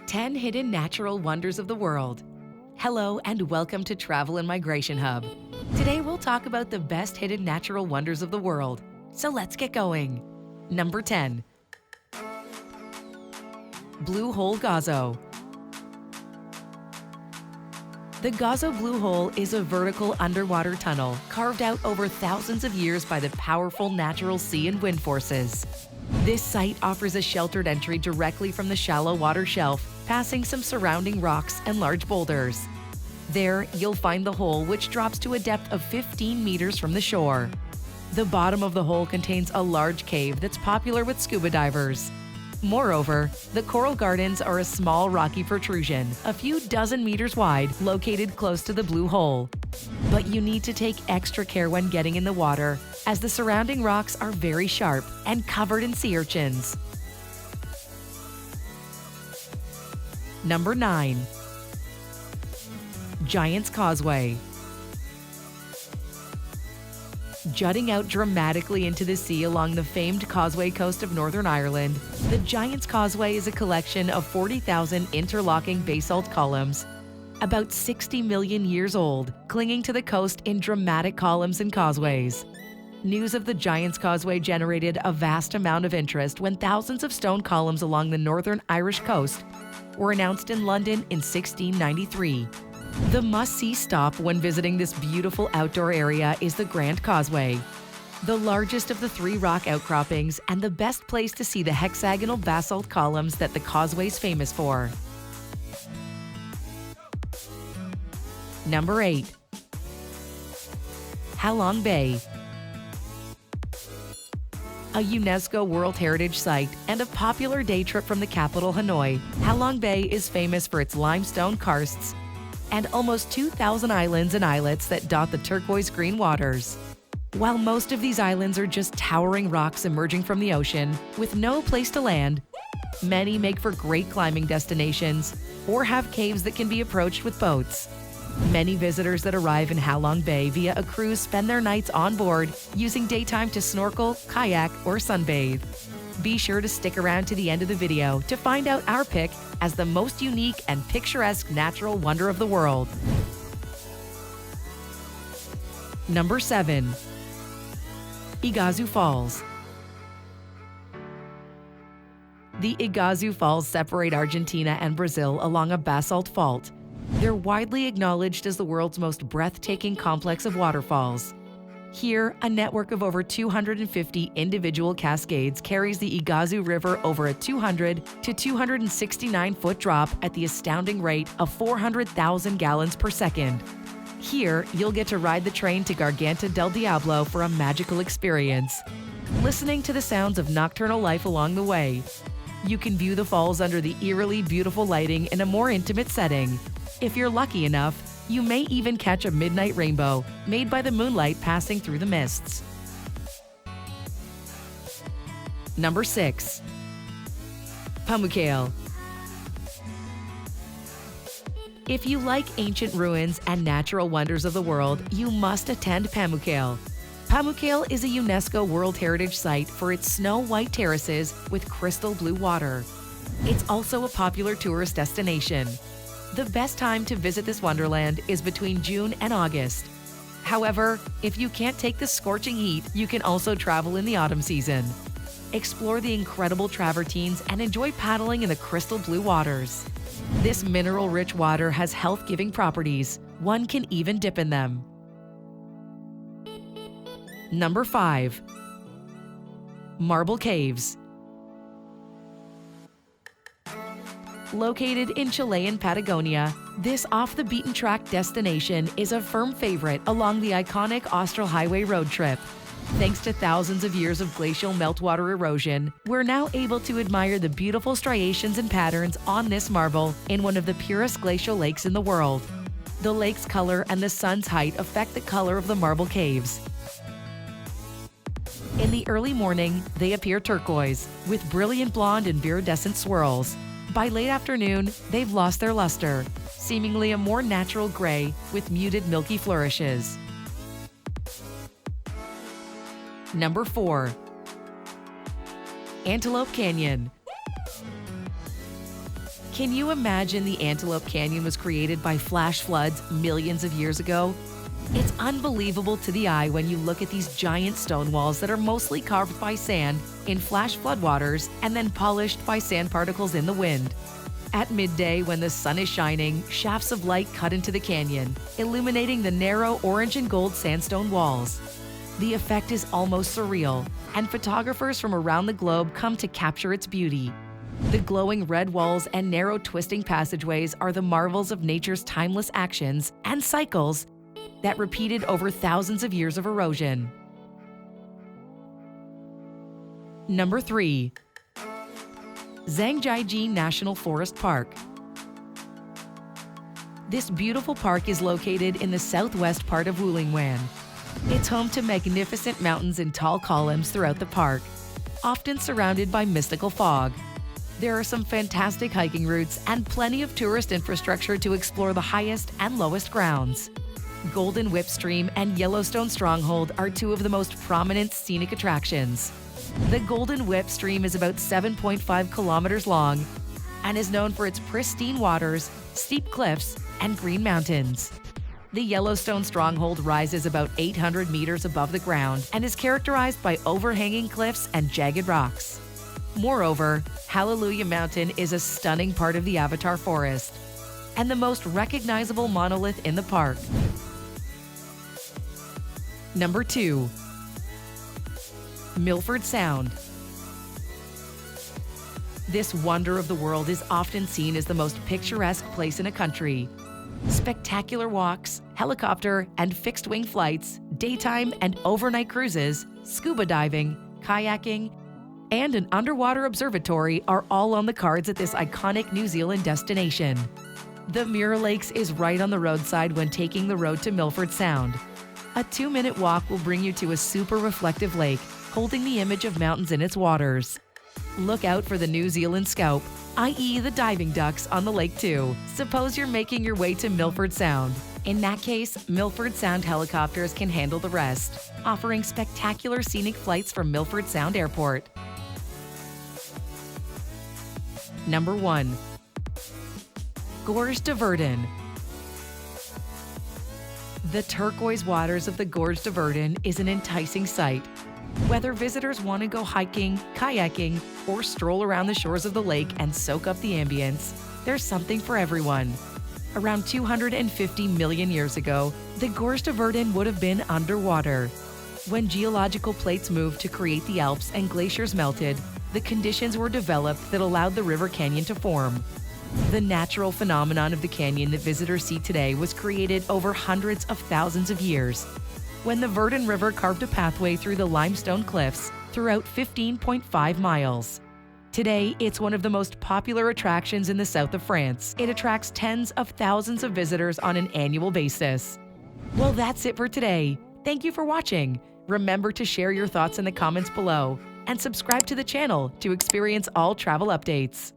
10 Hidden Natural Wonders of the World. Hello and welcome to Travel and Migration Hub. Today we'll talk about the best hidden natural wonders of the world. So let's get going. Number 10. Blue Hole Gazo. The Gazo Blue Hole is a vertical underwater tunnel carved out over thousands of years by the powerful natural sea and wind forces. This site offers a sheltered entry directly from the shallow water shelf, passing some surrounding rocks and large boulders. There, you'll find the hole, which drops to a depth of 15 meters from the shore. The bottom of the hole contains a large cave that's popular with scuba divers. Moreover, the coral gardens are a small rocky protrusion, a few dozen meters wide, located close to the blue hole. But you need to take extra care when getting in the water, as the surrounding rocks are very sharp and covered in sea urchins. Number 9. Giant's Causeway. Jutting out dramatically into the sea along the famed Causeway coast of Northern Ireland, the Giant's Causeway is a collection of 40,000 interlocking basalt columns, about 60 million years old, clinging to the coast in dramatic columns and causeways. News of the Giant's Causeway generated a vast amount of interest when thousands of stone columns along the northern Irish coast were announced in London in 1693. The must-see stop when visiting this beautiful outdoor area is the Grand Causeway, the largest of the 3 rock outcroppings and the best place to see the hexagonal basalt columns that the causeway is famous for. Number 8. Halong Bay. A UNESCO World Heritage Site and a popular day trip from the capital Hanoi, Halong Bay is famous for its limestone karsts and almost 2,000 islands and islets that dot the turquoise green waters. While most of these islands are just towering rocks emerging from the ocean with no place to land, many make for great climbing destinations or have caves that can be approached with boats. Many visitors that arrive in Halong Bay via a cruise spend their nights on board, using daytime to snorkel, kayak, or sunbathe. Be sure to stick around to the end of the video to find out our pick as the most unique and picturesque natural wonder of the world. Number 7. Iguazu Falls. The Iguazu Falls separate Argentina and Brazil along a basalt fault. They're widely acknowledged as the world's most breathtaking complex of waterfalls. Here, a network of over 250 individual cascades carries the Iguazu River over a 200 to 269-foot drop at the astounding rate of 400,000 gallons per second. Here, you'll get to ride the train to Garganta del Diablo for a magical experience, listening to the sounds of nocturnal life along the way. You can view the falls under the eerily beautiful lighting in a more intimate setting. If you're lucky enough, you may even catch a midnight rainbow made by the moonlight passing through the mists. Number 6. Pamukhail. If you like ancient ruins and natural wonders of the world, you must attend Pamukhail. Pamukhail is a UNESCO World Heritage Site for its snow-white terraces with crystal blue water. It's also a popular tourist destination. The best time to visit this wonderland is between June and August. However, if you can't take the scorching heat, you can also travel in the autumn season. Explore the incredible travertines and enjoy paddling in the crystal blue waters. This mineral-rich water has health-giving properties. One can even dip in them. Number 5. Marble Caves. Located in Chilean Patagonia, this off-the-beaten-track destination is a firm favorite along the iconic Austral Highway road trip. Thanks to thousands of years of glacial meltwater erosion, we're now able to admire the beautiful striations and patterns on this marble in one of the purest glacial lakes in the world. The lake's color and the sun's height affect the color of the marble caves. In the early morning, they appear turquoise, with brilliant blonde and iridescent swirls. By late afternoon, they've lost their luster, seemingly a more natural gray with muted milky flourishes. Number 4. Antelope Canyon. Can you imagine the Antelope Canyon was created by flash floods millions of years ago? It's unbelievable to the eye when you look at these giant stone walls that are mostly carved by sand in flash floodwaters and then polished by sand particles in the wind. At midday, when the sun is shining, shafts of light cut into the canyon, illuminating the narrow orange and gold sandstone walls. The effect is almost surreal, and photographers from around the globe come to capture its beauty. The glowing red walls and narrow twisting passageways are the marvels of nature's timeless actions and cycles that repeated over thousands of years of erosion. Number 3. Zhangjiajie National Forest Park. This beautiful park is located in the southwest part of Wulingwan. It's home to magnificent mountains and tall columns throughout the park, often surrounded by mystical fog. There are some fantastic hiking routes and plenty of tourist infrastructure to explore the highest and lowest grounds. Golden Whip Stream and Yellowstone Stronghold are two of the most prominent scenic attractions. The Golden Whip Stream is about 7.5 kilometers long and is known for its pristine waters, steep cliffs, and green mountains. The Yellowstone Stronghold rises about 800 meters above the ground and is characterized by overhanging cliffs and jagged rocks. Moreover, Hallelujah Mountain is a stunning part of the Avatar Forest and the most recognizable monolith in the park. Number 2. Milford Sound. This wonder of the world is often seen as the most picturesque place in a country. Spectacular walks, helicopter and fixed-wing flights, daytime and overnight cruises, scuba diving, kayaking, and an underwater observatory are all on the cards at this iconic New Zealand destination. The Mirror Lakes is right on the roadside when taking the road to Milford Sound. A 2-minute walk will bring you to a super reflective lake, holding the image of mountains in its waters. Look out for the New Zealand Scaup, i.e. the diving ducks on the lake too. Suppose you're making your way to Milford Sound. In that case, Milford Sound helicopters can handle the rest, offering spectacular scenic flights from Milford Sound Airport. Number 1. Gorge du Verdon. The turquoise waters of the Gorge du Verdon is an enticing sight. Whether visitors want to go hiking, kayaking, or stroll around the shores of the lake and soak up the ambience, there's something for everyone. Around 250 million years ago, the Gorge du Verdon would have been underwater. When geological plates moved to create the Alps and glaciers melted, the conditions were developed that allowed the river canyon to form. The natural phenomenon of the canyon that visitors see today was created over hundreds of thousands of years, when the Verdon River carved a pathway through the limestone cliffs throughout 15.5 miles. Today, it's one of the most popular attractions in the south of France. It attracts tens of thousands of visitors on an annual basis. Well, that's it for today. Thank you for watching. Remember to share your thoughts in the comments below and subscribe to the channel to experience all travel updates.